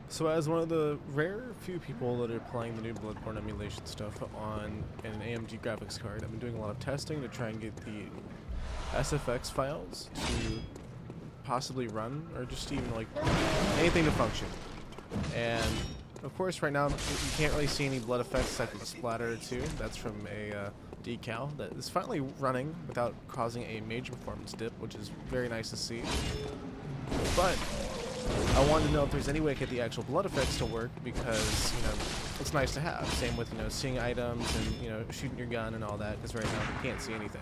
So as one of the rare few people that are playing the new Bloodborne emulation stuff on an AMD graphics card, I've been doing a lot of testing to try and get the SFX files to possibly run, or just even like anything to function. And of course right now you can't really see any blood effects except for the splatter or two. That's from a decal that is finally running without causing a major performance dip, which is very nice to see. But I wanted to know if there's any way to get the actual blood effects to work, because, you know, it's nice to have. Same with, you know, seeing items and, you know, shooting your gun and all that, because right now you can't see anything.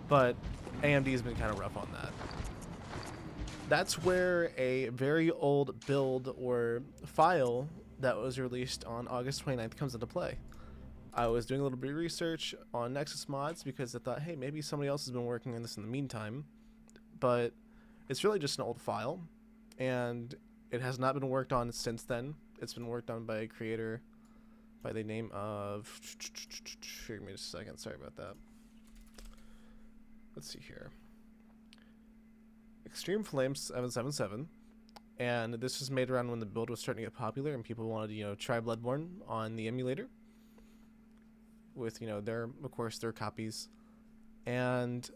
But AMD has been kind of rough on that. That's where a very old build or file that was released on August 29th comes into play. I was doing a little bit of research on Nexus mods because I thought, hey, maybe somebody else has been working on this in the meantime. But it's really just an old file, and it has not been worked on since then. It's been worked on by a creator by the name of... Give me just a second, sorry about that. Let's see here. Extreme Flames 777, and this was made around when the build was starting to get popular and people wanted to, you know, try Bloodborne on the emulator with, you know, their, of course, their copies. And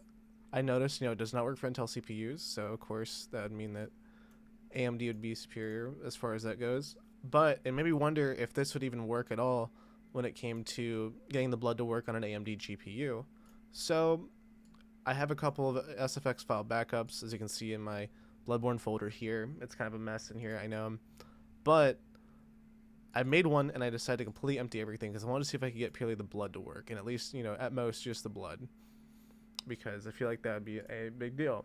I noticed, you know, it does not work for Intel CPUs, so of course that would mean that AMD would be superior as far as that goes. But it made me wonder if this would even work at all when it came to getting the blood to work on an AMD GPU. So I have a couple of SFX file backups, as you can see in my Bloodborne folder here. It's kind of a mess in here, I know. But I made one and I decided to completely empty everything because I wanted to see if I could get purely the blood to work, and at least, you know, at most just the blood, because I feel like that would be a big deal.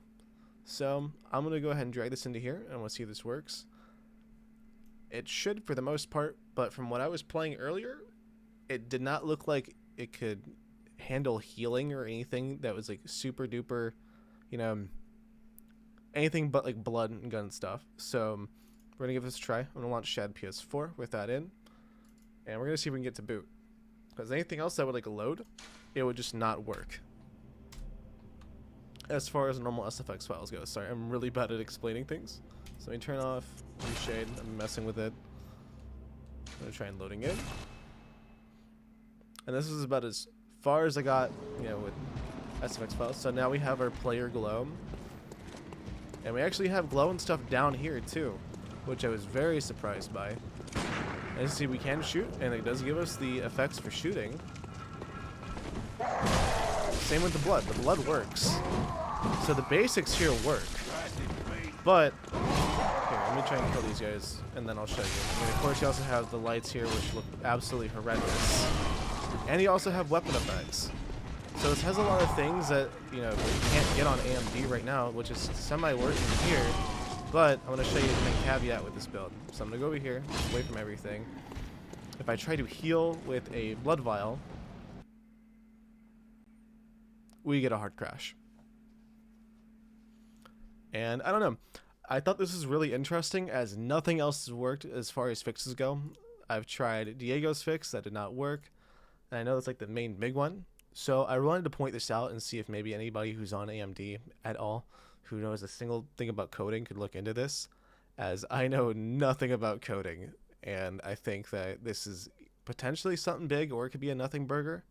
So I'm going to go ahead and drag this into here and we'll see if this works. It should for the most part, but from what I was playing earlier, it did not look like it could handle healing or anything that was like super duper, you know, anything but like blood and gun stuff. So we're gonna give this a try. I'm gonna launch Shad PS4 with that in, and we're gonna see if we can get to boot, because anything else that would like load, it would just not work as far as normal SFX files go. Sorry, I'm really bad at explaining things. So let me turn off reshade. I'm messing with it. I'm gonna try and loading in, and this is about as far as I got, you know, with SFX files. So now we have our player glow, and we actually have glow and stuff down here too, which I was very surprised by. As you see, we can shoot, and it does give us the effects for shooting. Same with the blood. The blood works. So the basics here work. But here, let me try and kill these guys, and then I'll show you. And of course, you also have the lights here, which look absolutely horrendous. And you also have weapon effects. So this has a lot of things that, you know, you can't get on AMD right now, which is semi-working here. But I'm going to show you the main caveat with this build. So I'm going to go over here, away from everything. If I try to heal with a blood vial, we get a hard crash. And I don't know. I thought this was really interesting, as nothing else has worked as far as fixes go. I've tried Diego's fix, that did not work. And I know that's like the main big one. So I wanted to point this out and see if maybe anybody who's on AMD at all, who knows a single thing about coding, could look into this, as I know nothing about coding. And I think that this is potentially something big, or it could be a nothing burger.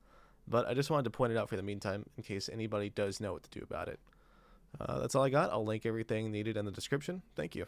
But I just wanted to point it out for the meantime, in case anybody does know what to do about it. That's all I got. I'll link everything needed in the description. Thank you.